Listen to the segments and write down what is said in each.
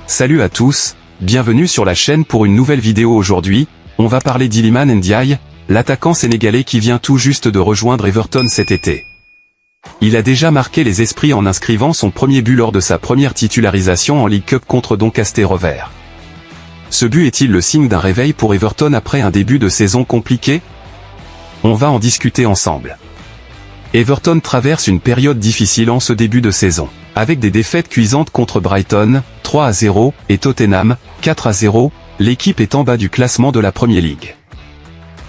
Salut à tous, bienvenue sur la chaîne pour une nouvelle vidéo. Aujourd'hui, on va parler d'Iliman Ndiaye, l'attaquant sénégalais qui vient tout juste de rejoindre Everton cet été. Il a déjà marqué les esprits en inscrivant son premier but lors de sa première titularisation en League Cup contre Doncaster Rovers. Ce but est-il le signe d'un réveil pour Everton après un début de saison compliqué? On va en discuter ensemble. Everton traverse une période difficile en ce début de saison, avec des défaites cuisantes contre Brighton, 3-0, et Tottenham, 4-0, l'équipe est en bas du classement de la Premier League.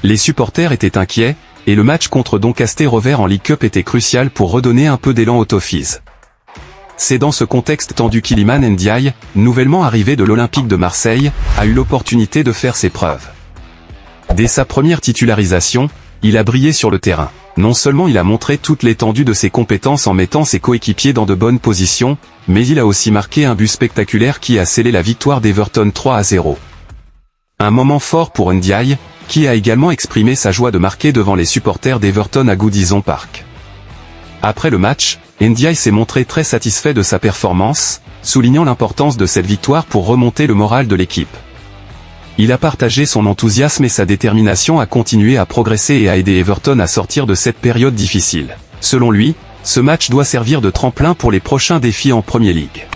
Les supporters étaient inquiets, et le match contre Doncaster Rovers en League Cup était crucial pour redonner un peu d'élan aux Toffees. C'est dans ce contexte tendu qu'Iliman Ndiaye, nouvellement arrivé de l'Olympique de Marseille, a eu l'opportunité de faire ses preuves. Dès sa première titularisation, il a brillé sur le terrain. Non seulement il a montré toute l'étendue de ses compétences en mettant ses coéquipiers dans de bonnes positions, mais il a aussi marqué un but spectaculaire qui a scellé la victoire d'Everton 3-0. Un moment fort pour Ndiaye, qui a également exprimé sa joie de marquer devant les supporters d'Everton à Goodison Park. Après le match, Ndiaye s'est montré très satisfait de sa performance, soulignant l'importance de cette victoire pour remonter le moral de l'équipe. Il a partagé son enthousiasme et sa détermination à continuer à progresser et à aider Everton à sortir de cette période difficile. Selon lui, ce match doit servir de tremplin pour les prochains défis en Premier League.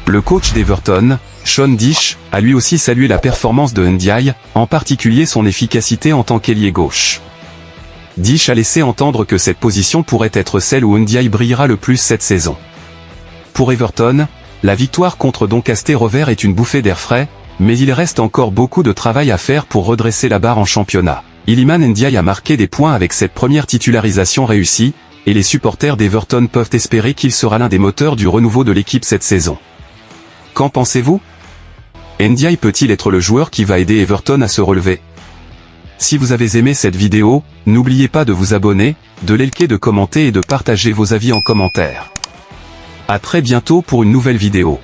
Le coach d'Everton, Sean Dyche, a lui aussi salué la performance de Ndiaye, en particulier son efficacité en tant qu'ailier gauche. Dyche a laissé entendre que cette position pourrait être celle où Ndiaye brillera le plus cette saison. Pour Everton, la victoire contre Doncaster Rovers est une bouffée d'air frais, mais il reste encore beaucoup de travail à faire pour redresser la barre en championnat. Iliman Ndiaye a marqué des points avec cette première titularisation réussie, et les supporters d'Everton peuvent espérer qu'il sera l'un des moteurs du renouveau de l'équipe cette saison. Qu'en pensez-vous? Ndiaye peut-il être le joueur qui va aider Everton à se relever? Si vous avez aimé cette vidéo, n'oubliez pas de vous abonner, de liker, de commenter et de partager vos avis en commentaire. À très bientôt pour une nouvelle vidéo.